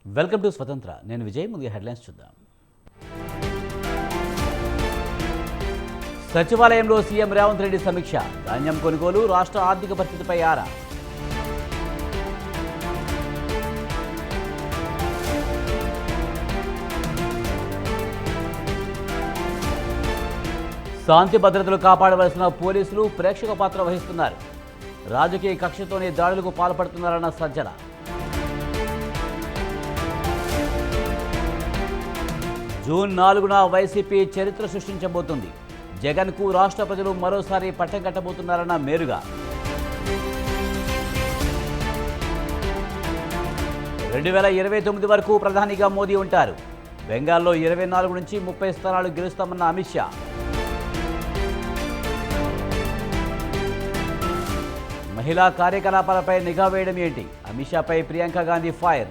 Welcome to స్వతంత్ర. నేను విజయ్. ముందుగా హెడ్లైన్స్ చూద్దాం. సచివాలయంలో సీఎం రేవంత్ రెడ్డి సమీక్ష. ధాన్యం కొనుగోలు, రాష్ట్ర ఆర్థిక పరిస్థితిపై ఆరా. శాంతి భద్రతలు కాపాడవలసిన పోలీసులు ప్రేక్షక పాత్ర వహిస్తున్నారు. రాజకీయ కక్షతోనే దాడులకు పాల్పడుతున్నారన్న సజ్జల. జూన్ 4న వైసీపీ చరిత్ర సృష్టించబోతుంది. జగన్కు రాష్ట్ర ప్రజలు మరోసారి పట్టం కట్టబోతున్నారన్న మేరుగా. 2029 వరకు ప్రధానిగా మోదీ ఉంటారు. బెంగాల్లో 24 నుంచి 30 స్థానాలు గెలుస్తామన్న అమిత్ షా. మహిళా కార్యకలాపాలపై నిఘా వేయడం ఏంటి? అమిత్ షాపై ప్రియాంక గాంధీ ఫైర్.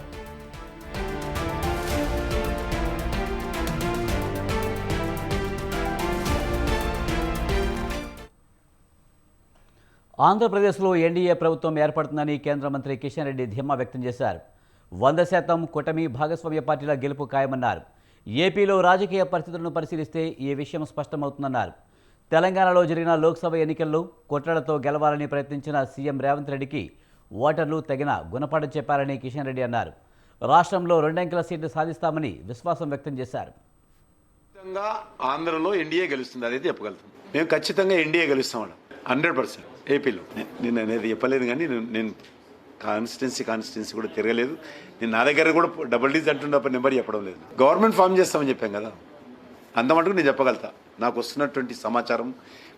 ఆంధ్రప్రదేశ్లో ఎన్డీఏ ప్రభుత్వం ఏర్పడుతుందని కేంద్ర మంత్రి కిషన్ రెడ్డి ధీమా వ్యక్తం చేశారు. 100% కూటమి భాగస్వామ్య పార్టీల గెలుపు ఖాయమన్నారు. ఏపీలో రాజకీయ పరిస్థితులను పరిశీలిస్తే ఈ విషయం స్పష్టమవుతుందన్నారు. తెలంగాణలో జరిగిన లోక్సభ ఎన్నికల్లో కుట్రలతో గెలవాలని ప్రయత్నించిన సీఎం రేవంత్ రెడ్డికి ఓటర్లు తగిన గుణపాఠం చెప్పారని కిషన్ రెడ్డి అన్నారు. రాష్ట్రంలో 2 అంకెల సీట్లు సాధిస్తామని విశ్వాసం వ్యక్తం చేశారు. ఆంధ్రలో ఎన్డీఏ గెలుస్తుంది, అదైతే చెప్పగలుగుతాం. మేము ఖచ్చితంగా ఎన్డీఏ గెలుస్తాం 100%. ఏపీలో నేను అనేది చెప్పలేదు, కానీ నేను కాన్స్టిట్యున్సీ కూడా తిరగలేదు. నేను నా దగ్గర కూడా డబుల్ డీజ్ అంటున్నప్పుడు నెంబర్ చెప్పడం లేదు. గవర్నమెంట్ ఫామ్ చేస్తామని చెప్పాం కదా, అంత మటుకు నేను చెప్పగలుగుతా. నాకు వస్తున్నటువంటి సమాచారం,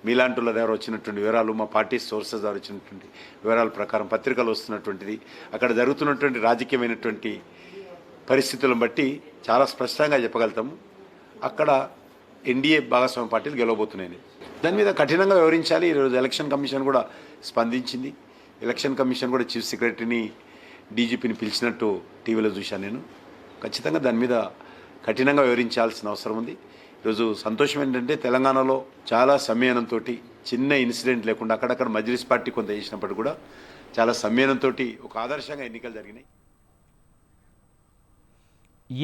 మీలాంటి వాళ్ళ దగ్గర వచ్చినటువంటి వివరాలు, మా పార్టీ సోర్సెస్ ద్వారా వచ్చినటువంటి వివరాల ప్రకారం, పత్రికలు వస్తున్నటువంటిది, అక్కడ జరుగుతున్నటువంటి రాజకీయమైనటువంటి పరిస్థితులను బట్టి చాలా స్పష్టంగా చెప్పగలుగుతాము. అక్కడ ఎన్డీఏ భాగస్వామ్య పార్టీలు గెలవబోతున్నాయని దాని మీద కఠినంగా వివరించాలి. ఈరోజు ఎలక్షన్ కమిషన్ కూడా స్పందించింది. ఎలక్షన్ కమిషన్ కూడా చీఫ్ సెక్రటరీని, డీజీపీని పిలిచినట్టు టీవీలో చూశాను. నేను ఖచ్చితంగా దాని మీద కఠినంగా వివరించాల్సిన అవసరం ఉంది. ఈరోజు సంతోషం ఏంటంటే తెలంగాణలో చాలా సంయమనంతో, చిన్న ఇన్సిడెంట్ లేకుండా, అక్కడక్కడ మజ్లిస్ పార్టీ కొంత చేసినప్పుడు కూడా చాలా సంయమనంతో ఒక ఆదర్శంగా ఎన్నికలు జరిగినాయి.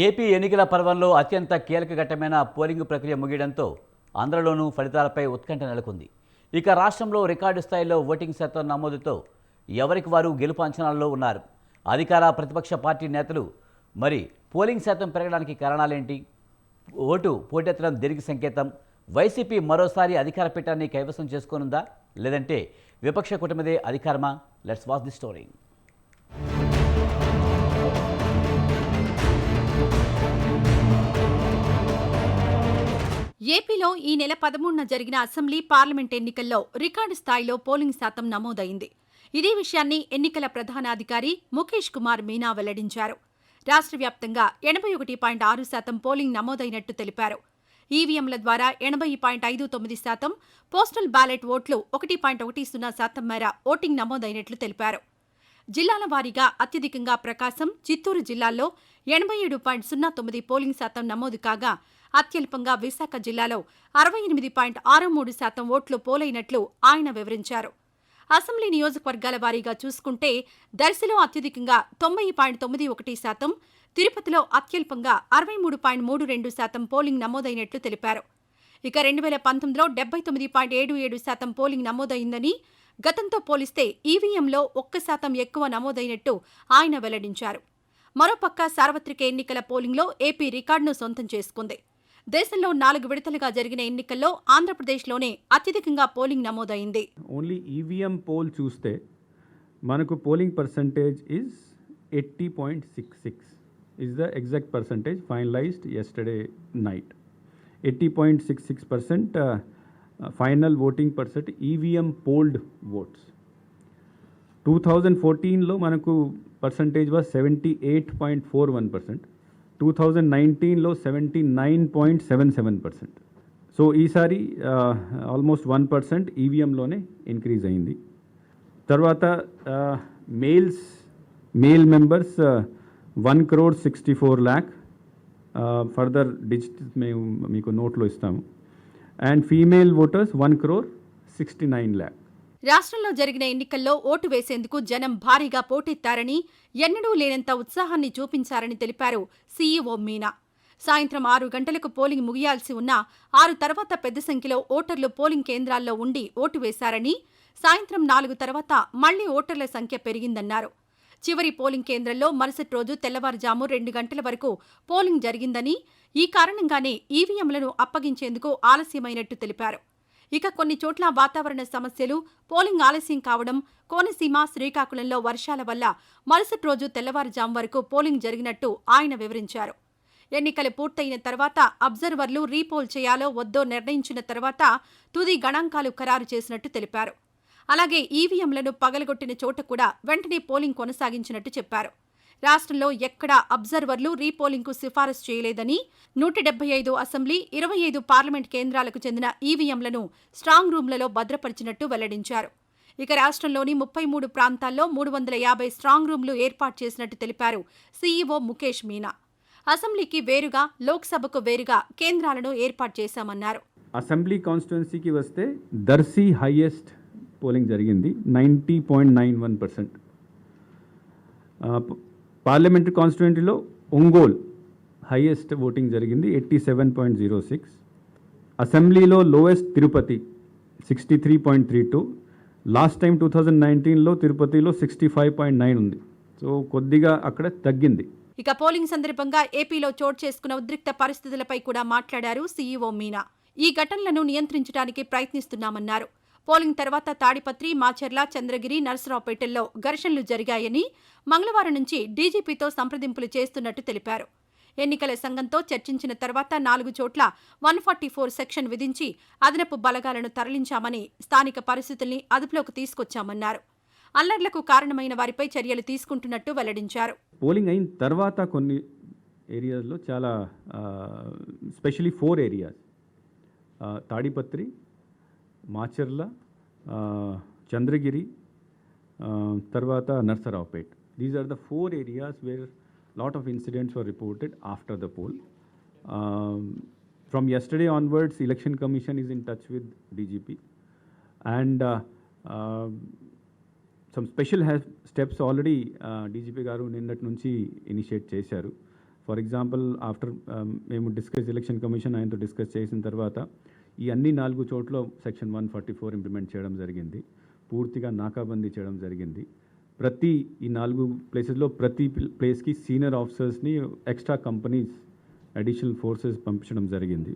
ఏపీ ఎన్నికల పర్వంలో అత్యంత కీలక ఘట్టమైన పోలింగ్ ప్రక్రియ ముగియడంతో ఆంధ్రలోనూ ఫలితాలపై ఉత్కంఠ నెలకొంది. ఇక రాష్ట్రంలో రికార్డు స్థాయిలో ఓటింగ్ శాతం నమోదుతో ఎవరికి వారు గెలుపు అంచనాల్లో ఉన్నారు. అధికార ప్రతిపక్ష పార్టీ నేతలు మరి పోలింగ్ శాతం పెరగడానికి కారణాలేంటి? ఓటు పోటెత్తడం దేనికి సంకేతం? వైసీపీ మరోసారి అధికార పీఠాన్ని కైవసం చేసుకోనుందా, లేదంటే విపక్ష కూటమిదే అధికారమా? Let's watch the story. ఏపీలో ఈ నెల 13న జరిగిన అసెంబ్లీ, పార్లమెంట్ ఎన్నికల్లో రికార్డు స్థాయిలో పోలింగ్ శాతం నమోదైంది. ఇదే విషయాన్ని ఎన్నికల ప్రధానాధికారి ముఖేష్ కుమార్ మీనా వెల్లడించారు. రాష్ట్ర వ్యాప్తంగా 81.6% పోలింగ్ నమోదైనట్టు తెలిపారు. ఈవీఎంల ద్వారా 80.59%, పోస్టల్ బ్యాలెట్ ఓట్లు 1.10% మేర ఓటింగ్ నమోదైనట్లు తెలిపారు. జిల్లాల వారీగా అత్యధికంగా ప్రకాశం, చిత్తూరు జిల్లాల్లో 87.09 పోలింగ్ శాతం నమోదు కాగా, అత్యల్పంగా విశాఖ జిల్లాలో 68.63% ఓట్లు పోలైనట్లు ఆయన వివరించారు. అసెంబ్లీ నియోజకవర్గాల వారీగా చూసుకుంటే దర్శిలో అత్యధికంగా 90.91%, తిరుపతిలో అత్యల్పంగా 63.32% పోలింగ్ నమోదైనట్లు తెలిపారు. ఇక 2019లో 79.77% పోలింగ్ నమోదైందని, గతంతో పోలిస్తే ఈవీఎంలో 1% ఎక్కువ నమోదైనట్టు ఆయన వెల్లడించారు. మరోపక్క సార్వత్రిక ఎన్నికల పోలింగ్లో ఏపీ రికార్డును సొంతం చేసుకుంది. దేశంలో 4 విడతలుగా జరిగిన ఎన్నికల్లో ఆంధ్రప్రదేశ్లోనే అత్యధికంగా పోలింగ్ నమోదైంది. ఓన్లీ ఈవీఎం పోల్ చూస్తే మనకు polling percentage is 80.66 is the exact percentage finalized yesterday night. 80.66% final voting percent EVM polled votes. 2014లో మనకు పర్సంటేజ్ వాజ్ 78.41%. 2019లో 79.77%. సో ఈసారి ఆల్మోస్ట్ 1% ఈవీఎంలోనే ఇంక్రీజ్ అయింది. తర్వాత male members 1,64 lakh, further digits మేము మీకు నోట్లో ఇస్తాము. And female voters 1,69 lakh. రాష్ట్రంలో జరిగిన ఎన్నికల్లో ఓటు వేసేందుకు జనం భారీగా పోటెత్తారని, ఎన్నడూ లేనంత ఉత్సాహాన్ని చూపించారని తెలిపారు సీఈఓ మీనా. సాయంత్రం 6 గంటలకు పోలింగ్ ముగియాల్సి ఉన్నా 6 తర్వాత పెద్ద సంఖ్యలో ఓటర్లు పోలింగ్ కేంద్రాల్లో ఉండి ఓటు వేశారని, సాయంత్రం 4 తర్వాత మళ్లీ ఓటర్ల సంఖ్య పెరిగిందన్నారు. చివరి పోలింగ్ కేంద్రంలో మరుసటి రోజు తెల్లవారుజాము 2 గంటల వరకు పోలింగ్ జరిగిందని, ఈ కారణంగానే ఈవీఎంలను అప్పగించేందుకు ఆలస్యమైనట్టు తెలిపారు. ఇక కొన్ని చోట్ల వాతావరణ సమస్యలు, పోలింగ్ ఆలస్యం కావడం, కోనసీమ, శ్రీకాకుళంలో వర్షాల వల్ల మరుసటి రోజు తెల్లవారుజాము వరకు పోలింగ్ జరిగినట్టు ఆయన వివరించారు. ఎన్నికలు పూర్తయిన తర్వాత అబ్జర్వర్లు రీపోల్ చేయాలో వద్దో నిర్ణయించిన తర్వాత తుది గణాంకాలు ఖరారు చేసినట్టు తెలిపారు. అలాగే ఈవీఎంలను పగలగొట్టిన చోట కూడా వెంటనే పోలింగ్ కొనసాగించినట్టు చెప్పారు. రాష్ట్రంలో ఎక్కడా అబ్జర్వర్లు రీపోలింగ్కు సిఫారసు చేయలేదని, 175 అసెంబ్లీ, 25 పార్లమెంట్ కేంద్రాలకు చెందిన ఈవీఎంలను స్ట్రాంగ్ రూమ్లలో భద్రపరిచినట్టు వెల్లడించారు. ఇక రాష్ట్రంలోని 33 ప్రాంతాల్లో 350 స్ట్రాంగ్ రూమ్లు ఏర్పాటు చేసినట్టు తెలిపారు సీఈఓ ముఖేష్ మీనా. అసెంబ్లీకి వేరుగా, లోక్సభకు వేరుగా కేంద్రాలను ఏర్పాటు చేశామన్నారు. అసెంబ్లీ కాన్స్టిట్యున్సీకి వస్తే దర్శి హైయెస్ట్ పోలింగ్ జరిగింది 90.91%. పార్లమెంటరీ కాన్స్టిట్యున్సీలో ఒంగోల్ హైయెస్ట్ ఓటింగ్ జరిగింది 87.06. అసెంబ్లీలో లోయెస్ట్ తిరుపతి 63.32. లాస్ట్ టైం 2019లో తిరుపతిలో 65.9 ఉంది. సో కొద్దిగా అక్కడ తగ్గింది. ఇక పోలింగ్ సందర్భంగా ఏపీలో చోటు చేసుకున్న ఉద్రిక్త పరిస్థితులపై కూడా మాట్లాడారు సీఈఓ మీనా. ఈ ఘటనలను నియంత్రించడానికి ప్రయత్నిస్తున్నామన్నారు. పోలింగ్ తర్వాత తాడిపత్రి, మాచర్ల, చంద్రగిరి, నర్సరావుపేటల్లో ఘర్షణలు జరిగాయని, మంగళవారం నుంచి డీజీపీతో సంప్రదింపులు చేస్తున్నట్టు తెలిపారు. ఎన్నికల సంఘంతో చర్చించిన తర్వాత 4 చోట్ల 144 సెక్షన్ విధించి అదనపు బలగాలను తరలించామని, స్థానిక పరిస్థితుల్ని అదుపులోకి తీసుకొచ్చామన్నారు. అల్లర్లకు కారణమైన వారిపై చర్యలు తీసుకుంటున్నట్టు వెల్లడించారు. పోలింగ్ అయిన తర్వాత కొన్ని ఏరియాస్లో చాలా స్పెషలీ 4 ఏరియాస్, తాడిపత్రి, మాచర్ల, చంద్రగిరి, తర్వాత Narasaraopet. These are the 4 areas where lot of incidents were reported after the poll. From yesterday onwards, Election Commission is in touch with DGP, and some special steps already DGP garu ninnati nunchi initiate చేశారు. For example after మేము election commission ఆయనతో discuss చేసిన తర్వాత ఈ అన్ని 4 చోట్ల section 144 implement చేయడం జరిగింది. పూర్తిగా నాకాబందీ చేయడం జరిగింది. ప్రతి ఈ 4 ప్లేసెస్లో ప్రతి ప్లేస్కి సీనియర్ ఆఫీసర్స్ని, ఎక్స్ట్రా కంపెనీస్, అడిషనల్ ఫోర్సెస్ పంపించడం జరిగింది.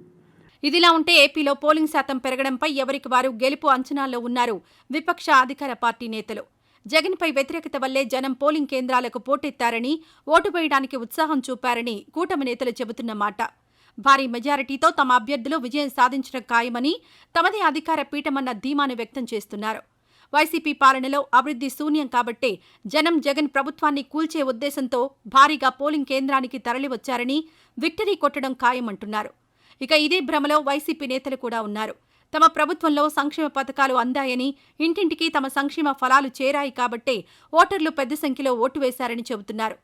ఇదిలా ఉంటే ఏపీలో పోలింగ్ శాతం పెరగడంపై ఎవరికి వారు గెలుపు అంచనాల్లో ఉన్నారు విపక్ష అధికార పార్టీ నేతలు. జగన్పై వ్యతిరేకత వల్లే జనం పోలింగ్ కేంద్రాలకు పోటెత్తారని, ఓటు వేయడానికి ఉత్సాహం చూపారని కూటమి నేతలు చెబుతున్న మాట. భారీ మెజారిటీతో తమ అభ్యర్థులు విజయం సాధించడం ఖాయమని, తమదే అధికార పీఠమన్న ధీమాను వ్యక్తం చేస్తున్నారు. వైసీపీ పాలనలో అభివృద్ధి శూన్యం కాబట్టే జనం జగన్ ప్రభుత్వాన్ని కూల్చే ఉద్దేశంతో భారీగా పోలింగ్ కేంద్రానికి తరలివచ్చారని, విక్టరీ కొట్టడం ఖాయమంటున్నారు. ఇక ఇదే భ్రమలో వైసీపీ నేతలు కూడా ఉన్నారు. తమ ప్రభుత్వంలో సంక్షేమ పథకాలు అందాయని, ఇంటింటికి తమ సంక్షేమ ఫలాలు చేరాయి కాబట్టే ఓటర్లు పెద్ద సంఖ్యలో ఓటు వేశారని చెబుతున్నారు.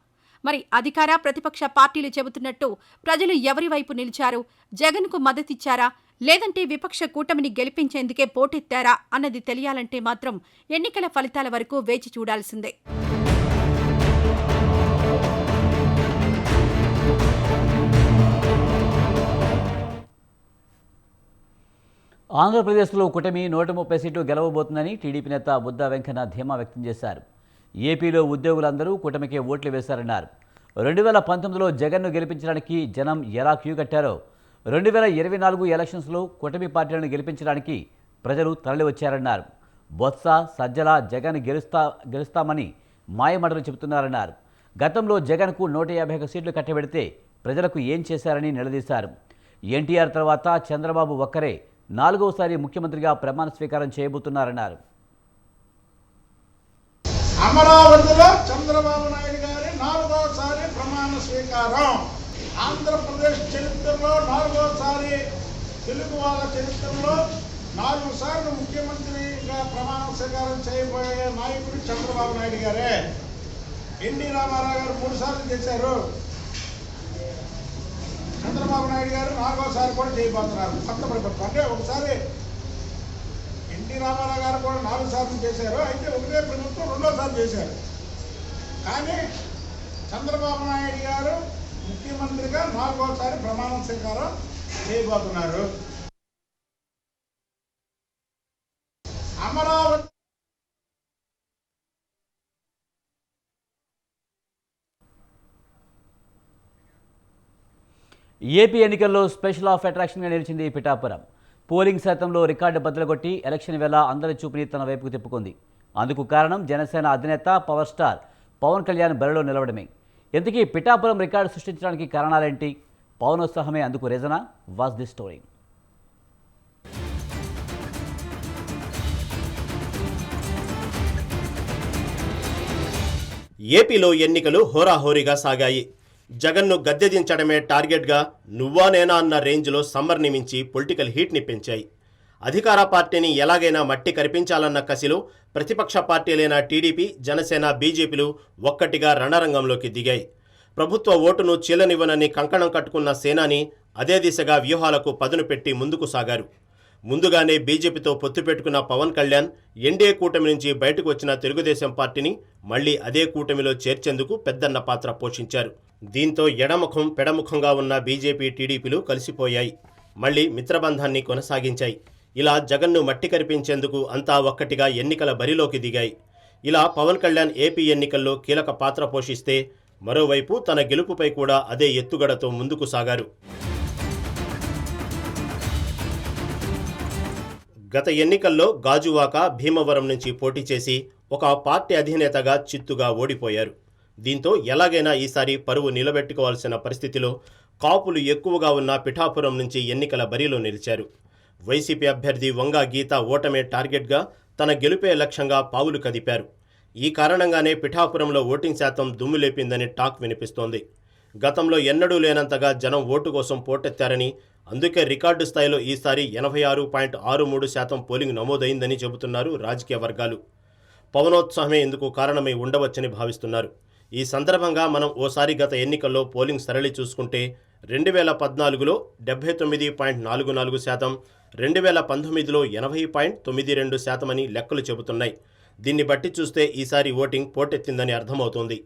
మరి అధికార, ప్రతిపక్ష పార్టీలు చెబుతున్నట్టు ప్రజలు ఎవరి వైపు నిలిచారు? జగన్కు మద్దతిచ్చారా, లేదంటే విపక్ష కూటమిని గెలిపించేందుకే పోటెత్తారా అన్నది తెలియాలంటే మాత్రం ఎన్నికల ఫలితాల వరకు వేచి చూడాల్సిందే. ఆంధ్రప్రదేశ్లో కూటమి 130 సీట్లు గెలవబోతుందని టీడీపీ నేత బుద్దా వెంకన్న ధీమా వ్యక్తం చేశారు. ఏపీలో ఉద్యోగులందరూ కూటమికే ఓట్లు వేశారన్నారు. 2019లో జగన్ను గెలిపించడానికి జనం ఎలా క్యూ కట్టారో 2024 ఎలక్షన్స్లో కూటమి పార్టీలను గెలిపించడానికి ప్రజలు తరలివచ్చారన్నారు. బొత్స, సజ్జల జగన్ గెలుస్తామని మాయమాటలు చెబుతున్నారన్నారు. గతంలో జగన్కు 151 సీట్లు కట్టబెడితే ప్రజలకు ఏం చేశారని నిలదీశారు. ఎన్టీఆర్ తర్వాత చంద్రబాబు ఒక్కరే 4వసారి ముఖ్యమంత్రిగా ప్రమాణ స్వీకారం చేయబోతున్నారన్నారు. అమరావతిలో చంద్రబాబు నాయుడు గారి 4వసారి ప్రమాణ స్వీకారం. ఆంధ్రప్రదేశ్ చరిత్రలో 4వసారి, తెలుగు వాళ్ళ చరిత్రలో 4 సార్లు ముఖ్యమంత్రిగా ప్రమాణ స్వీకారం చేయబోయే నాయకుడు చంద్రబాబు నాయుడు గారే. ఎన్టీ రామారావు గారు 3 సార్లు చేశారు. చంద్రబాబు నాయుడు గారు 4వసారి కూడా చేయబోతున్నారు కొత్త ప్రభుత్వం. అంటే ఒకసారి ఎన్టీ ఎన్టీ రామారావు గారు కూడా 4 సార్లు చేశారు. అయితే ఒకటే ప్రభుత్వం రెండోసారి చేశారు. కానీ చంద్రబాబు నాయుడు గారు ముఖ్యమంత్రిగా 4వసారి ప్రమాణ స్వీకారం చేయబోతున్నారు. అమరావతి ఏపీ ఎన్నికల్లో స్పెషల్ ఆఫ్ అట్రాక్షన్గా నిలిచింది పిఠాపురం. పోలింగ్ శాతంలో రికార్డు బద్దలుగొట్టి ఎలక్షన్ వేళ అందరి చూపుని తన వైపుకు తిప్పుకుంది. అందుకు కారణం జనసేన అధినేత పవర్ స్టార్ పవన్ కళ్యాణ్ బరిలో నిలవడమే. ఇంతకీ పిఠాపురం రికార్డు సృష్టించడానికి కారణాలేంటి? పవనోత్సాహమే అందుకు రీజనా? Watch the story. ఏపీలో ఎన్నికలు హోరాహోరీగా సాగాయి. జగన్ను గద్దెదించడమే టార్గెట్గా నువ్వా నేనా అన్న రేంజ్లో సమ్మర్ని మించి పొలిటికల్ హీట్ని పెంచాయి. అధికార పార్టీని ఎలాగైనా మట్టి కరిపించాలన్న కసిలో ప్రతిపక్ష పార్టీలైన టీడీపీ, జనసేన, బీజేపీలు ఒక్కటిగా రణరంగంలోకి దిగాయి. ప్రభుత్వ ఓటును చీలనివ్వనని కంకణం కట్టుకున్న సేనాని అదే దిశగా వ్యూహాలకు పదును పెట్టి ముందుకు సాగారు. ముందుగానే బీజేపీతో పొత్తు పెట్టుకున్న పవన్ కళ్యాణ్ ఎన్డీఏ కూటమి నుంచి బయటకు వచ్చిన తెలుగుదేశం పార్టీని మళ్లీ అదే కూటమిలో చేర్చేందుకు పెద్దన్న పాత్ర పోషించారు. దీంతో ఎడముఖం పెడముఖంగా ఉన్న బీజేపీ, టీడీపీలు కలిసిపోయాయి. మళ్లీ మిత్రబంధాన్ని కొనసాగించాయి. ఇలా జగన్ను మట్టి కరిపించేందుకు అంతా ఒక్కటిగా ఎన్నికల బరిలోకి దిగాయి. ఇలా పవన్ కళ్యాణ్ ఏపీ ఎన్నికల్లో కీలక పాత్ర పోషిస్తే మరోవైపు తన గెలుపుపై కూడా అదే ఎత్తుగడతో ముందుకు సాగారు. గత ఎన్నికల్లో గాజువాక, భీమవరం నుంచి పోటీ చేసి ఒక పార్టీ అధినేతగా చిత్తుగా ఓడిపోయారు. దీంతో ఎలాగైనా ఈసారి పరువు నిలబెట్టుకోవాల్సిన పరిస్థితిలో కాపులు ఎక్కువగా ఉన్న పిఠాపురం నుంచి ఎన్నికల బరిలో నిలిచారు. వైసీపీ అభ్యర్థి వంగా గీత ఓటమే టార్గెట్గా తన గెలుపే లక్ష్యంగా పావులు కదిపారు. ఈ కారణంగానే పిఠాపురంలో ఓటింగ్ శాతం దుమ్ము లేపిందని టాక్ వినిపిస్తోంది. గతంలో ఎన్నడూ లేనంతగా జనం ఓటు కోసం పోటెత్తారని, అందుకే రికార్డు స్థాయిలో ఈసారి 86.63% పోలింగ్ నమోదైందని చెబుతున్నారు రాజకీయ వర్గాలు. పవనోత్సాహమే ఇందుకు కారణమై ఉండవచ్చని భావిస్తున్నారు. ఈ సందర్భంగా మనం ఓసారి గత ఎన్నికల్లో పోలింగ్ సరళి చూసుకుంటే 2014లో 79.44%, 2019లో 80.92% అని లెక్కలు చెబుతున్నాయి. దీన్ని బట్టి చూస్తే ఈసారి ఓటింగ్ పోటెత్తిందని అర్థమవుతోంది.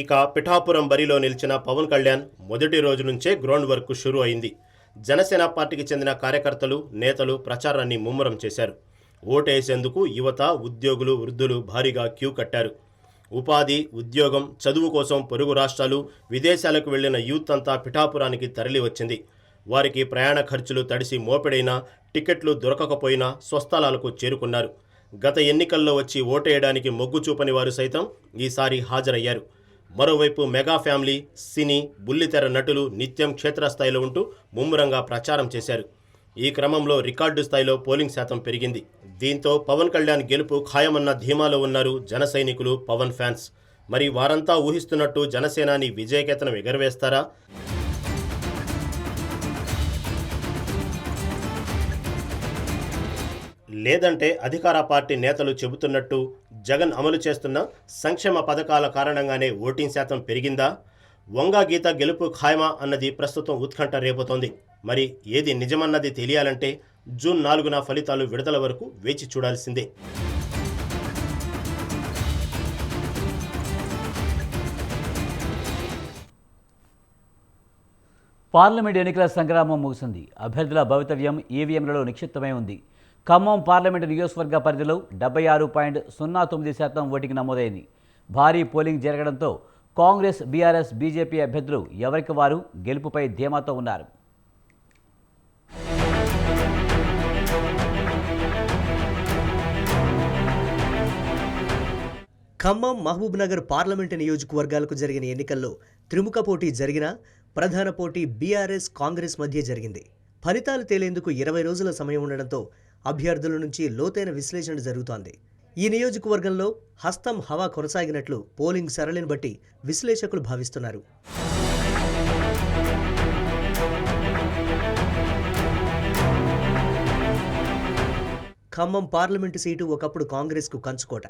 ఇక పిఠాపురం బరిలో నిలిచిన పవన్ కళ్యాణ్ మొదటి రోజు నుంచే గ్రౌండ్ వర్క్ షురూ అయింది. జనసేన పార్టీకి చెందిన కార్యకర్తలు, నేతలు ప్రచారాన్ని ముమ్మరం చేశారు. ఓటేసేందుకు యువత, ఉద్యోగులు, వృద్ధులు భారీగా క్యూ కట్టారు. ఉపాధి, ఉద్యోగం, చదువు కోసం పొరుగు రాష్ట్రాలు, విదేశాలకు వెళ్లిన యూత్ అంతా పిఠాపురానికి తరలి వచ్చింది. వారికి ప్రయాణ ఖర్చులు తడిసి మోపెడైనా, టికెట్లు దొరకకపోయినా స్వస్థలాలకు చేరుకున్నారు. గత ఎన్నికల్లో వచ్చి ఓటేయడానికి మొగ్గు చూపని వారు సైతం ఈసారి హాజరయ్యారు. మరోవైపు మెగా ఫ్యామిలీ, సినీ, బుల్లితెర నటులు నిత్యం క్షేత్రస్థాయిలో ఉంటూ ముమ్మరంగా ప్రచారం చేశారు. ఈ క్రమంలో రికార్డు స్థాయిలో పోలింగ్ శాతం పెరిగింది. దీంతో పవన్ కళ్యాణ్ గెలుపు ఖాయమన్న ధీమాలో ఉన్నారు జన సైనికులు, పవన్ ఫ్యాన్స్. మరి వారంతా ఊహిస్తున్నట్టు జనసేనాని విజయకేతనం ఎగరవేస్తారా? లేదంటే అధికార పార్టీ నేతలు చెబుతున్నట్టు జగన్ అమలు చేస్తున్న సంక్షేమ పథకాల కారణంగానే ఓటింగ్ శాతం పెరిగిందా? వంగా గీత గెలుపు ఖాయమా అన్నది ప్రస్తుతం ఉత్కంఠ రేపుతోంది. మరి ఏది నిజమన్నది తెలియాలంటే జూన్ 4న ఫలితాలు విడుదల వరకు వేచి చూడాల్సిందే. పార్లమెంట్ ఎన్నికల సంగ్రామం ముగిసింది. అభ్యర్థుల భవితవ్యం ఈవీఎంలలో నిక్షిప్తమై ఉంది. ఖమ్మం పార్లమెంటు నియోజకవర్గ పరిధిలో 76.09% ఓటింగ్ నమోదైంది. భారీ పోలింగ్ జరగడంతో కాంగ్రెస్, బీఆర్ఎస్, బీజేపీ అభ్యర్థులు ఎవరికి వారు గెలుపుపై ధీమాతో ఉన్నారు. ఖమ్మం, మహబూబ్నగర్ పార్లమెంటు నియోజకవర్గాలకు జరిగిన ఎన్నికల్లో త్రిముఖ పోటీ జరిగినా ప్రధాన పోటీ బీఆర్ఎస్, కాంగ్రెస్ మధ్య జరిగింది. ఫలితాలు తేలేందుకు 20 రోజుల సమయం ఉండడంతో అభ్యర్థుల నుంచి లోతైన విశ్లేషణ జరుగుతోంది. ఈ నియోజకవర్గంలో హస్తం హవా కొనసాగినట్లు పోలింగ్ సరళిని బట్టి విశ్లేషకులు భావిస్తున్నారు. ఖమ్మం పార్లమెంటు సీటు ఒకప్పుడు కాంగ్రెస్కు కంచుకోట.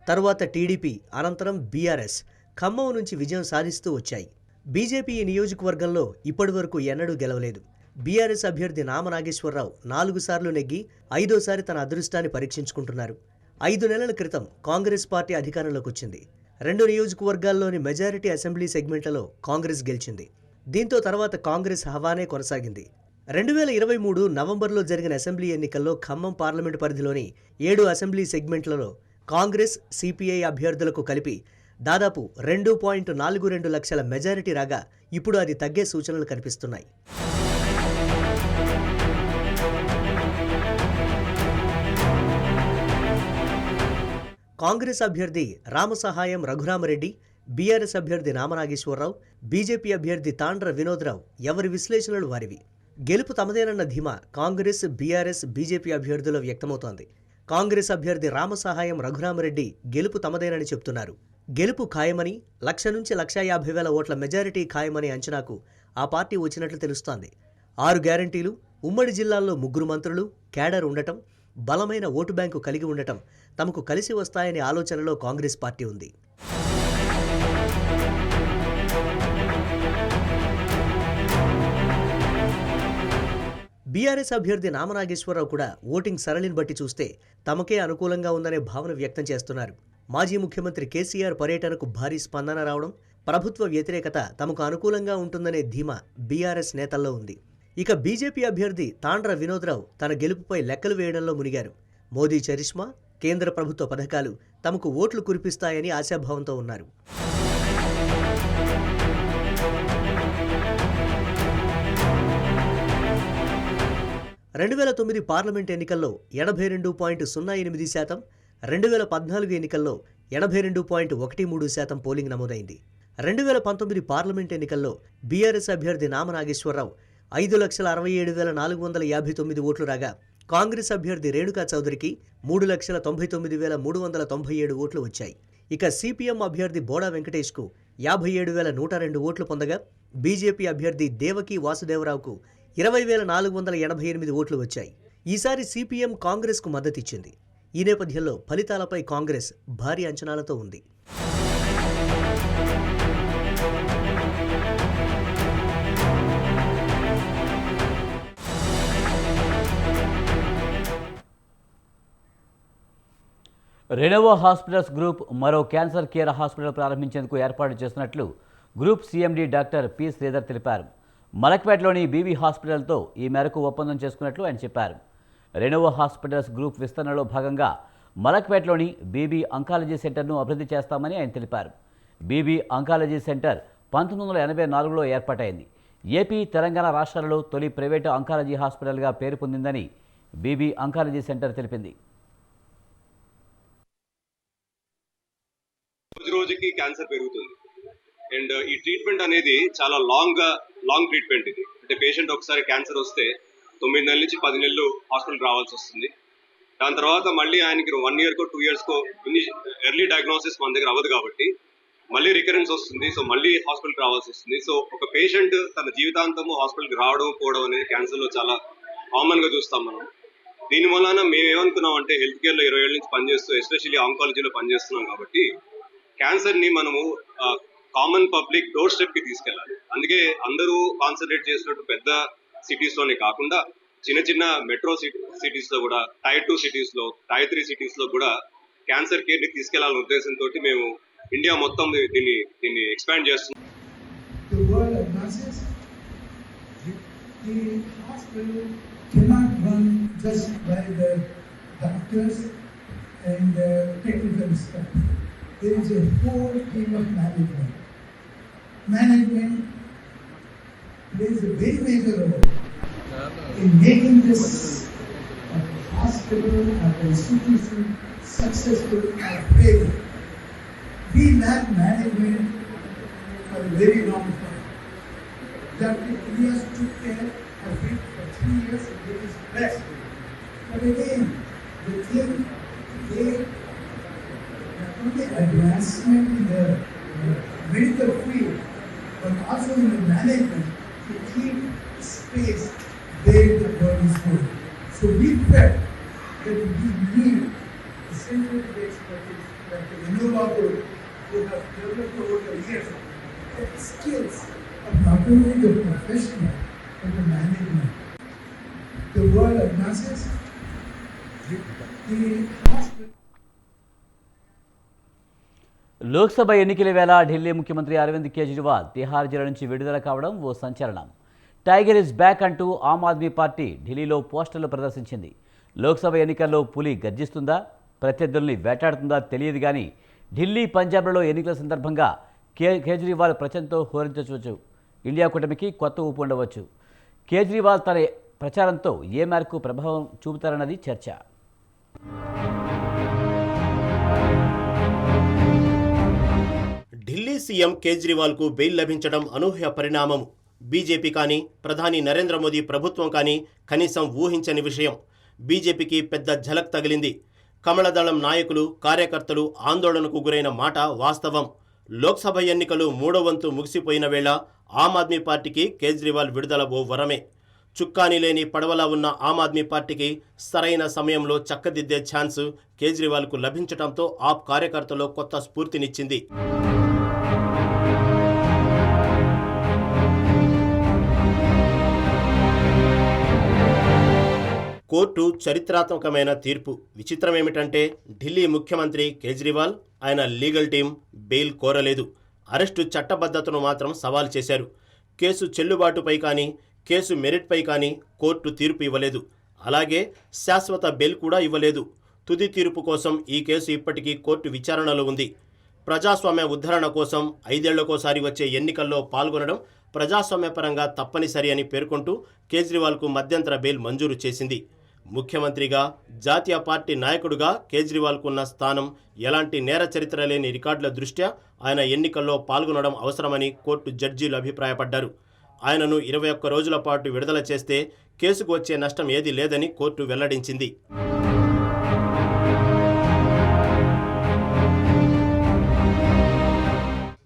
తరువాత టీడీపీ, అనంతరం బీఆర్ఎస్ ఖమ్మం నుంచి విజయం సాధిస్తూ వచ్చాయి. బీజేపీ ఈ నియోజకవర్గంలో ఇప్పటివరకు ఎన్నడూ గెలవలేదు. బీఆర్ఎస్ అభ్యర్థి నామ నాగేశ్వరరావు 4 సార్లు నెగ్గి 5వ తన అదృష్టాన్ని పరీక్షించుకుంటున్నారు. 5 నెలల క్రితం కాంగ్రెస్ పార్టీ అధికారంలోకి వచ్చింది. 2 నియోజకవర్గాల్లోని మెజారిటీ అసెంబ్లీ సెగ్మెంట్లలో కాంగ్రెస్ గెలిచింది. దీంతో తర్వాత కాంగ్రెస్ హవానే కొనసాగింది. 2023 నవంబర్లో జరిగిన అసెంబ్లీ ఎన్నికల్లో ఖమ్మం పార్లమెంటు పరిధిలోని 7 అసెంబ్లీ సెగ్మెంట్లలో కాంగ్రెస్, సిపిఐ అభ్యర్థులకు కలిపి దాదాపు 2.42 లక్షల మెజారిటీ రాగా ఇప్పుడు అది తగ్గే సూచనలు కనిపిస్తున్నాయి. కాంగ్రెస్ అభ్యర్థి రామసహాయం రఘురామరెడ్డి, బీఆర్ఎస్ అభ్యర్థి నామనాగేశ్వరరావు, బీజేపీ అభ్యర్థి తాండ్ర వినోద్రావు ఎవరి విశ్లేషణలు వారివి. గెలుపు తమదేనన్న ధీమా కాంగ్రెస్, బీఆర్ఎస్, బీజేపీ అభ్యర్థులు వ్యక్తమవుతోంది. కాంగ్రెస్ అభ్యర్థి రామసహాయం రఘురామరెడ్డి గెలుపు తమదేనని చెప్తున్నారు. గెలుపు ఖాయమని, 1,00,000 నుంచి 1,50,000 ఓట్ల మెజారిటీ ఖాయమనే అంచనాకు ఆ పార్టీ వచ్చినట్లు తెలుస్తోంది. 6 గ్యారంటీలు, ఉమ్మడి జిల్లాల్లో 3 మంత్రులు, క్యాడర్ ఉండటం, బలమైన ఓటు బ్యాంకు కలిగి ఉండటం తమకు కలిసి వస్తాయనే ఆలోచనలో కాంగ్రెస్ పార్టీ ఉంది. బీఆర్ఎస్ అభ్యర్థి నామనాగేశ్వరరావు కూడా ఓటింగ్ సరళిని బట్టి చూస్తే తమకే అనుకూలంగా ఉందనే భావన వ్యక్తం చేస్తున్నారు. మాజీ ముఖ్యమంత్రి కేసీఆర్ పర్యటనకు భారీ స్పందన రావడం, ప్రభుత్వ వ్యతిరేకత తమకు అనుకూలంగా ఉంటుందనే ధీమా బీఆర్ఎస్ నేతల్లో ఉంది. ఇక బీజేపీ అభ్యర్థి తాండ్ర వినోద్రావు తన గెలుపుపై లెక్కలు వేయడంలో మునిగారు. మోదీ చరిష్మా, కేంద్ర ప్రభుత్వ పథకాలు తమకు ఓట్లు కురిపిస్తాయని ఆశాభావంతో ఉన్నారు. రెండు 2009 పార్లమెంట్ ఎన్నికల్లో 82.08%, 2014 ఎన్నికల్లో 82.13% పోలింగ్ నమోదైంది. 2019 పార్లమెంట్ ఎన్నికల్లో బీఆర్ఎస్ అభ్యర్థి నామనాగేశ్వరరావు 5,67,459 ఓట్లు రాగా, కాంగ్రెస్ అభ్యర్థి రేణుకా చౌదరికి 3,99,397 ఓట్లు వచ్చాయి. ఇక సిపిఎం అభ్యర్థి బోడా వెంకటేష్కు 57,102 ఓట్లు పొందగా, బీజేపీ అభ్యర్థి దేవకి వాసుదేవరావుకు 20,488 ఓట్లు వచ్చాయి. ఈసారి సిపిఎం కాంగ్రెస్కు మద్దతిచ్చింది. ఈ నేపథ్యంలో ఫలితాలపై కాంగ్రెస్ భారీ అంచనాలతో ఉంది. రెనోవో హాస్పిటల్స్ గ్రూప్ మరో క్యాన్సర్ కేర్ హాస్పిటల్ ప్రారంభించేందుకు ఏర్పాటు చేస్తున్నట్లు group CMD doctor P Sridhar తెలిపారు. మలక్పేటలోని బీబీ హాస్పిటల్తో ఈ మేరకు ఒప్పందం చేసుకున్నట్లు ఆయన చెప్పారు. రెనోవో హాస్పిటల్స్ గ్రూప్ విస్తరణలో భాగంగా మలక్పేటలోని బీబీ అంకాలజీ సెంటర్ను అభివృద్ధి చేస్తామని ఆయన తెలిపారు. బీబీ అంకాలజీ సెంటర్ 1984లో ఏర్పాటైంది. ఏపీ, తెలంగాణ రాష్ట్రాలలో తొలి ప్రైవేటు అంకాలజీ హాస్పిటల్గా పేరు పొందిందని బీబీ అంకాలజీ సెంటర్ తెలిపింది. రోజుకి క్యాన్సర్ పెరుగుతుంది అండ్ ఈ ట్రీట్మెంట్ అనేది చాలా లాంగ్ ట్రీట్మెంట్. ఇది అంటే పేషెంట్ ఒకసారి క్యాన్సర్ వస్తే 9 నెలల నుంచి 10 నెలలు హాస్పిటల్ రావాల్సి వస్తుంది. దాని తర్వాత మళ్ళీ ఆయనకి 1 ఇయర్కో 2 ఇయర్స్కో ఎర్లీ డయాగ్నోసిస్ మన దగ్గర అవ్వదు కాబట్టి మళ్ళీ రికరెన్స్ వస్తుంది. సో మళ్ళీ హాస్పిటల్కి రావాల్సి వస్తుంది. సో ఒక పేషెంట్ తన జీవితాంతము హాస్పిటల్కి రావడం పోవడం అనేది క్యాన్సర్లో చాలా కామన్గా చూస్తాం మనం. దీని వలన మేము ఏమనుకున్నాం అంటే హెల్త్ కేర్లో 20 ఏళ్ళ నుంచి పనిచేస్తూ ఎస్పెషల్లీ ఆంకాలజీలో పనిచేస్తున్నాం కాబట్టి క్యాన్సర్ని మనము కామన్ పబ్లిక్ డోర్ స్టెప్కి తీసుకెళ్ళాలి. అందుకే అందరూ కాన్సన్ట్రేట్ చేసినట్టు పెద్ద సిటీస్లోనే కాకుండా చిన్న చిన్న మెట్రో సిటీస్లో కూడా, టైర్ 2 సిటీస్లో, టైర్ 3 సిటీస్లో కూడా క్యాన్సర్ కేర్ని తీసుకెళ్లాలనే ఉద్దేశంతో మేము ఇండియా మొత్తం దీన్ని ఎక్స్పాండ్ చేస్తున్నాం. There is a whole team of management. Management plays a very major role in making this hospital or institution successful or failure. We lack management for a very long time. Dr. Ilyas took care of it for 3 years and did his best. But again, the team gave only advancement in the medical field, but also in the management to keep space where the world is going. So we felt that we need the center of expertise that the Innova Group would have developed over the years, the skills of not only the professional of the management. The word of masses, the hospital. Lok Sabha ఎన్నికల వేళ ఢిల్లీ ముఖ్యమంత్రి Arvind Kejriwal Tihar jail నుంచి విడుదల కావడం ఓ సంచలనం. Tiger is back అంటూ Aam Aadmi party ఢిల్లీలో పోస్టర్లు ప్రదర్శించింది. లోక్సభ ఎన్నికల్లో పులి గర్జిస్తుందా, ప్రత్యర్థుల్ని వేటాడుతుందా తెలియదు కానీ ఢిల్లీ, పంజాబ్లలో ఎన్నికల సందర్భంగా కేజ్రీవాల్ ప్రచారంతో హోరించవచ్చు. ఇండియా కూటమికి కొత్త ఊపు ఉండవచ్చు. కేజ్రీవాల్ తన ప్రచారంతో ఏ మేరకు ప్రభావం చూపుతారన్నది చర్చ. ఢిల్లీ సీఎం కేజ్రీవాల్కు బెయిల్ లభించడం అనూహ్య పరిణామం. బీజేపీ కానీ, ప్రధాని నరేంద్ర మోదీ ప్రభుత్వం కానీ కనీసం ఊహించని విషయం. బీజేపీకి పెద్ద ఝలక్ తగిలింది. కమలదళం నాయకులు, కార్యకర్తలు ఆందోళనకు గురైన మాట వాస్తవం. లోక్సభ ఎన్నికలు 3వ వంతు ముగిసిపోయిన వేళ ఆమ్ ఆద్మీ పార్టీకి కేజ్రీవాల్ విడుదల ఓ వరమే. చుక్కాని లేని పడవలా ఉన్న ఆమ్ ఆద్మీ పార్టీకి సరైన సమయంలో చక్కదిద్దే ఛాన్స్ కేజ్రీవాల్కు లభించడంతో ఆప్ కార్యకర్తలో కొత్త స్ఫూర్తినిచ్చింది. కోర్టు చరిత్రాత్మకమైన తీర్పు. విచిత్రమేమిటంటే ఢిల్లీ ముఖ్యమంత్రి కేజ్రీవాల్, ఆయన లీగల్ టీం బెయిల్ కోరలేదు. అరెస్టు చట్టబద్ధతను మాత్రం సవాల్ చేశారు. కేసు చెల్లుబాటుపై కానీ, కేసు మెరిట్పై కానీ కోర్టు తీర్పు ఇవ్వలేదు. అలాగే శాశ్వత బెయిల్ కూడా ఇవ్వలేదు. తుది తీర్పు కోసం ఈ కేసు ఇప్పటికీ కోర్టు విచారణలో ఉంది. ప్రజాస్వామ్య ఉద్ధరణ కోసం 5 ఏళ్లకోసారి వచ్చే ఎన్నికల్లో పాల్గొనడం ప్రజాస్వామ్యపరంగా తప్పనిసరి అని పేర్కొంటూ కేజ్రీవాల్కు మధ్యంతర బెయిల్ మంజూరు చేసింది. ముఖ్యమంత్రిగా, జాతీయ పార్టీ నాయకుడిగా కేజ్రీవాల్కున్న స్థానం, ఎలాంటి నేర చరిత్ర లేని రికార్డుల దృష్ట్యా ఆయన ఎన్నికల్లో పాల్గొనడం అవసరమని కోర్టు జడ్జీలు అభిప్రాయపడ్డారు. ఆయనను 21 రోజుల పాటు విడుదల చేస్తే కేసుకు వచ్చే నష్టం ఏదీ లేదని కోర్టు వెల్లడించింది.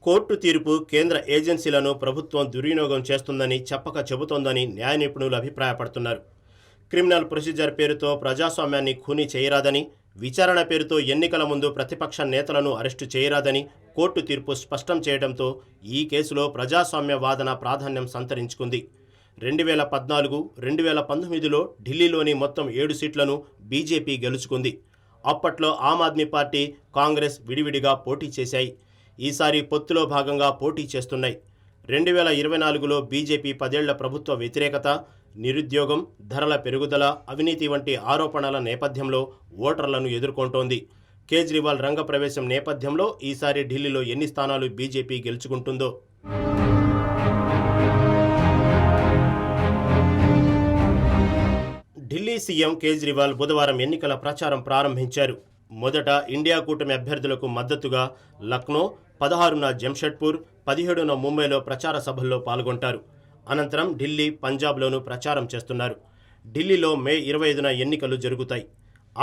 కోర్టు తీర్పు కేంద్ర ఏజెన్సీలను ప్రభుత్వం దుర్వినియోగం చేస్తుందని చెప్పక చెబుతోందని న్యాయ నిపుణులు అభిప్రాయపడుతున్నారు. క్రిమినల్ ప్రొసీజర్ పేరుతో ప్రజాస్వామ్యాన్ని ఖూనీ చేయరాదని, విచారణ పేరుతో ఎన్నికల ముందు ప్రతిపక్ష నేతలను అరెస్టు చేయరాదని కోర్టు తీర్పు స్పష్టం చేయడంతో ఈ కేసులో ప్రజాస్వామ్య వాదన ప్రాధాన్యం సంతరించుకుంది. 2014, 2019లో ఢిల్లీలోని మొత్తం 7 సీట్లను బీజేపీ గెలుచుకుంది. అప్పట్లో ఆమ్ ఆద్మీ పార్టీ, కాంగ్రెస్ విడివిడిగా పోటీ చేశాయి. ఈసారి పొత్తులో భాగంగా పోటీ చేస్తున్నాయి. 2024లో బీజేపీ 10 ఏళ్ల ప్రభుత్వ వ్యతిరేకత, నిరుద్యోగం, ధరల పెరుగుదల, అవినీతి వంటి ఆరోపణల నేపథ్యంలో ఓటర్లను ఎదుర్కొంటోంది. కేజ్రీవాల్ రంగప్రవేశం నేపథ్యంలో ఈసారి ఢిల్లీలో ఎన్ని స్థానాలు బీజేపీ గెలుచుకుంటుందో. ఢిల్లీ సీఎం కేజ్రీవాల్ బుధవారం ఎన్నికల ప్రచారం ప్రారంభించారు. మొదట ఇండియా కూటమి అభ్యర్థులకు మద్దతుగా లక్నో, 16న జంషెడ్పూర్, 17న ముంబైలో ప్రచార సభల్లో పాల్గొంటారు. అనంతరం ఢిల్లీ, పంజాబ్లోనూ ప్రచారం చేస్తున్నారు. ఢిల్లీలో మే 25న ఎన్నికలు జరుగుతాయి.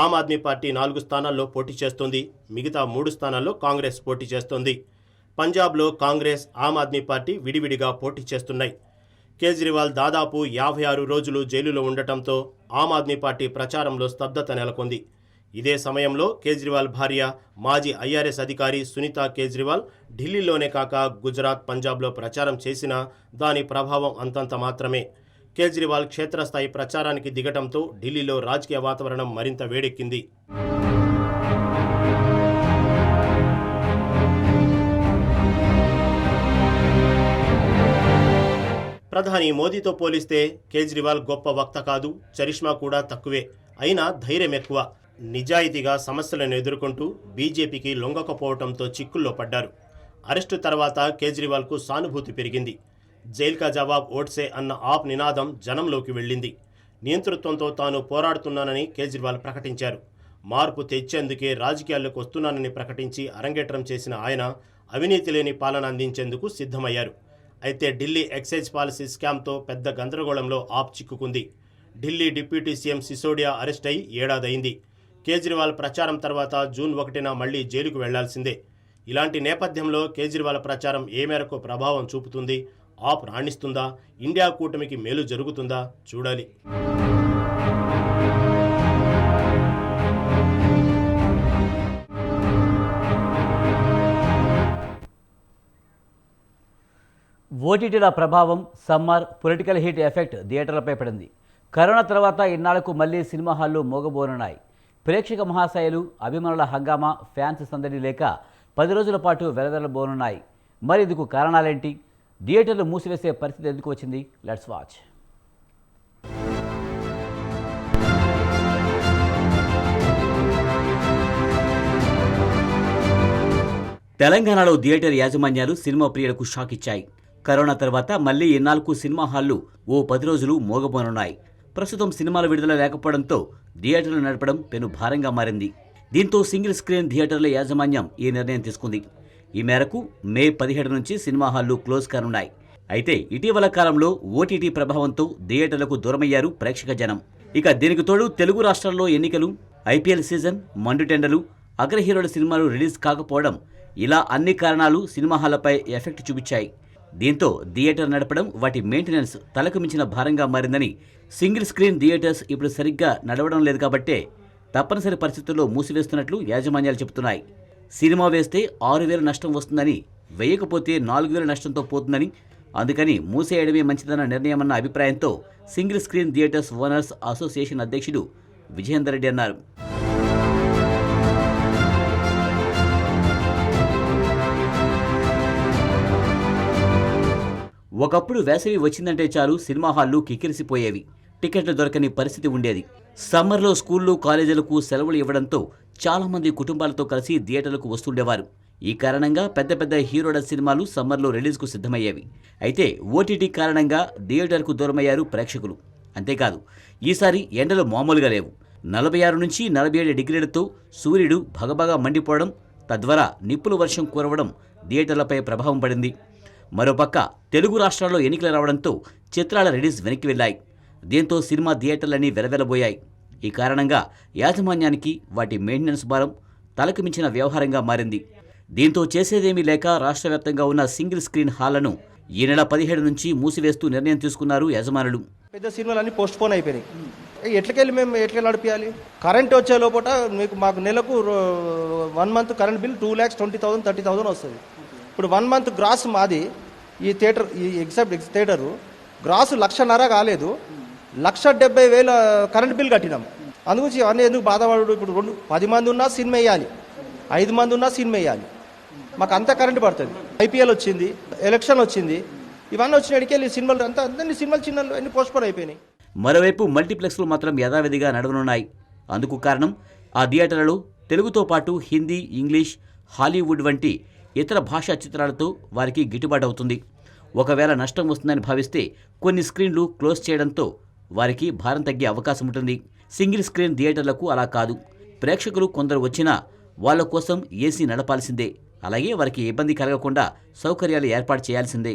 ఆమ్ ఆద్మీ పార్టీ 4 స్థానాల్లో పోటీ చేస్తోంది. మిగతా 3 స్థానాల్లో కాంగ్రెస్ పోటీ చేస్తోంది. పంజాబ్లో కాంగ్రెస్, ఆమ్ ఆద్మీ పార్టీ విడివిడిగా పోటీ చేస్తున్నాయి. కేజ్రీవాల్ దాదాపు 56 రోజులు జైలులో ఉండటంతో ఆమ్ ఆద్మీ పార్టీ ప్రచారంలో స్తబ్దత నెలకొంది. ఇదే సమయంలో కేజ్రీవాల్ భార్య, మాజీ ఐఆర్ఎస్ అధికారి సునీతా కేజ్రీవాల్ ఢిల్లీలోనే కాక గుజరాత్, పంజాబ్లో ప్రచారం చేసినా దాని ప్రభావం అంతంత మాత్రమే. కేజ్రీవాల్ క్షేత్రస్థాయి ప్రచారానికి దిగటంతో ఢిల్లీలో రాజకీయ వాతావరణం మరింత వేడెక్కింది. ప్రధాని మోదీతో పోలిస్తే కేజ్రీవాల్ గొప్ప వక్త కాదు, చరిష్మా కూడా తక్కువే. అయినా ధైర్యం ఎక్కువ. నిజాయితీగా సమస్యలను ఎదుర్కొంటూ బీజేపీకి లొంగకపోవడంతో చిక్కుల్లో పడ్డారు. అరెస్టు తర్వాత కేజ్రీవాల్కు సానుభూతి పెరిగింది. జైల్ కా జవాబ్ ఓట్సే అన్న ఆప్ నినాదం జనంలోకి వెళ్ళింది. నియంతృత్వంతో తాను పోరాడుతున్నానని కేజ్రీవాల్ ప్రకటించారు. మార్పు తెచ్చేందుకే రాజకీయాల్లోకి వస్తున్నానని ప్రకటించి అరంగేట్రం చేసిన ఆయన అవినీతి లేని పాలన అందించేందుకు సిద్ధమయ్యారు. అయితే ఢిల్లీ ఎక్సైజ్ పాలసీ స్కామ్తో పెద్ద గందరగోళంలో ఆప్ చిక్కుకుంది. Delhi deputy CM Sisodia arrest అయి ఏడాదైంది. కేజ్రీవాల్ ప్రచారం తర్వాత జూన్ 1న మళ్లీ జైలుకు వెళ్లాల్సిందే. ఇలాంటి నేపథ్యంలో కేజ్రీవాల్ ప్రచారం ఏ మేరకు ప్రభావం చూపుతుంది? ఆప్ రాణిస్తుందా? ఇండియా కూటమికి మేలు జరుగుతుందా? చూడాలి. ఓటీటీల ప్రభావం, సమ్మర్, పొలిటికల్ హీట్ ఎఫెక్ట్ థియేటర్లపై పడింది. కరోనా తర్వాత ఇన్నాళ్లకు మళ్లీ సినిమా హాళ్లు మోగబోనున్నాయి. ప్రేక్షక మహాశయలు, అభిమానుల హంగామా, ఫ్యాన్స్ సందడి లేక 10 రోజుల పాటు వెలవెలబోనున్నాయి. మరి ఇందుకు కారణాలేంటి? థియేటర్లు మూసివేసే పరిస్థితి ఎందుకు వచ్చింది? Let's watch. తెలంగాణలో థియేటర్ యాజమాన్యాలు సినిమా ప్రియులకు షాక్ ఇచ్చాయి. కరోనా తర్వాత మళ్లీ ఇన్నాళ్లకు సినిమా హాళ్లు ఓ 10 రోజులు మోగబోనున్నాయి. ప్రస్తుతం సినిమాల విడుదల లేకపోవడంతో థియేటర్లు నడపడం పెను భారంగా మారింది. దీంతో సింగిల్ స్క్రీన్ థియేటర్ల యాజమాన్యం ఈ నిర్ణయం తీసుకుంది. ఈ మేరకు మే 17 నుంచి సినిమా హాళ్లు క్లోజ్ కానున్నాయి. అయితే ఇటీవల కాలంలో ఓటీటీ ప్రభావంతో థియేటర్లకు దూరమయ్యారు ప్రేక్షక జనం. ఇక దీనికి తోడు తెలుగు రాష్ట్రాల్లో ఎన్నికలు, ఐపీఎల్ సీజన్, మండు టెండలు, అగ్ర హీరోల సినిమాలు రిలీజ్ కాకపోవడం, ఇలా అన్ని కారణాలు సినిమా హాళ్లపై ఎఫెక్ట్ చూపించాయి. దీంతో థియేటర్ నడపడం, వాటి మెయింటెనెన్స్ తలకు మించిన భారంగా మారిందని, సింగిల్ స్క్రీన్ థియేటర్స్ ఇప్పుడు సరిగ్గా నడవడం లేదు కాబట్టే తప్పనిసరి పరిస్థితుల్లో మూసివేస్తున్నట్లు యాజమాన్యాలు చెబుతున్నాయి. సినిమా వేస్తే 6,000 నష్టం వస్తుందని, వేయకపోతే 4,000 నష్టంతో పోతుందని, అందుకని మూసేయడమే మంచిదన్న నిర్ణయమన్న అభిప్రాయంతో single screen theatres owners association అధ్యక్షుడు విజయేందర్ రెడ్డి అన్నారు. ఒకప్పుడు వేసవి వచ్చిందంటే చాలు సినిమా హాళ్లు కిక్కిరిసిపోయేవి. టికెట్లు దొరకని పరిస్థితి ఉండేది. సమ్మర్లో స్కూళ్లు, కాలేజీలకు సెలవులు ఇవ్వడంతో చాలామంది కుటుంబాలతో కలిసి థియేటర్లకు వస్తుండేవారు. ఈ కారణంగా పెద్ద పెద్ద హీరోల సినిమాలు సమ్మర్లో రిలీజ్కు సిద్ధమయ్యేవి. అయితే ఓటీటీ కారణంగా థియేటర్కు దూరమయ్యారు ప్రేక్షకులు. అంతేకాదు, ఈసారి ఎండలు మామూలుగా లేవు. 46 నుంచి 47 డిగ్రీలతో సూర్యుడు భగభగా మండిపోవడం, తద్వారా నిప్పుల వర్షం కురవడం థియేటర్లపై ప్రభావం పడింది. మరోపక్క తెలుగు రాష్ట్రాల్లో ఎన్నికలు రావడంతో చిత్రాల రిలీజ్ వెనక్కి వెళ్లాయి. దీంతో సినిమా థియేటర్లన్నీ వెలవెలబోయాయి. ఈ కారణంగా యాజమాన్యానికి వాటి మెయింటెనెన్స్ భారం తలకు మించిన వ్యవహారంగా మారింది. దీంతో చేసేదేమీ లేక రాష్ట్ర వ్యాప్తంగా ఉన్న సింగిల్ స్క్రీన్ హాళ్లను ఈ నెల 17 నుంచి మూసివేస్తూ నిర్ణయం తీసుకున్నారు యజమానులు. పెద్ద సినిమాలన్నీ పోస్ట్ పోన్ అయిపోయినాయి. మేము ఎట్లా నడిపించాలి? కరెంట్ వచ్చే లోపల మాకు నెలకు 1 మంత్ కరెంట్ బిల్ 2,20,000 30,000 వస్తుంది. ఇప్పుడు 1 మంత్ గ్రాస్ మాది ఈ థియేటర్, ఈ ఎగ్జాక్ట్ థియేటరు గ్రాస్ 1,50,000 కాలేదు, 1,70,000 కరెంట్ బిల్ కట్టినాం. అందుగురించి అవన్నీ ఎందుకు బాధపడు? ఇప్పుడు 10 మంది ఉన్నా సినిమా వేయాలి, 5 మంది ఉన్నా సినిమా వేయాలి, మాకు అంత కరెంట్ పడుతుంది. ఐపీఎల్ వచ్చింది, ఎలక్షన్ వచ్చింది, ఇవన్నీ వచ్చినడికి సినిమాలు అంతా అన్ని సినిమాలు చిన్నలు అన్ని పోస్ట్పోన్ అయిపోయినాయి. మరోవైపు మల్టీప్లెక్స్లు మాత్రం యథావిధిగా నడవనున్నాయి. అందుకు కారణం ఆ థియేటర్లలో తెలుగుతో పాటు హిందీ, ఇంగ్లీష్, హాలీవుడ్ వంటి ఇతర భాషా చిత్రాలతో వారికి గిట్టుబాటు అవుతుంది. ఒకవేళ నష్టం వస్తుందని భావిస్తే కొన్ని స్క్రీన్లు క్లోజ్ చేయడంతో వారికి భారం తగ్గే అవకాశం ఉంటుంది. సింగిల్ స్క్రీన్ థియేటర్లకు అలా కాదు. ప్రేక్షకులు కొందరు వచ్చినా వాళ్ళ కోసం ఏసీ నడపాల్సిందే. అలాగే వారికి ఇబ్బంది కలగకుండా సౌకర్యాలు ఏర్పాటు చేయాల్సిందే.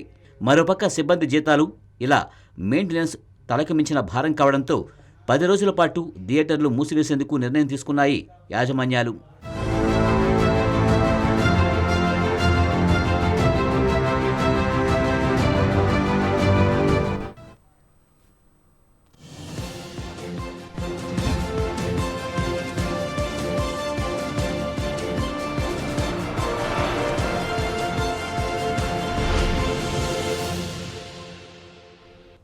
మరోపక్క సిబ్బంది జీతాలు, ఇలా మెయింటెనెన్స్ తలకు మించిన భారం కావడంతో 10 రోజుల పాటు థియేటర్లు మూసివేసేందుకు నిర్ణయం తీసుకున్నాయి యాజమాన్యాలు.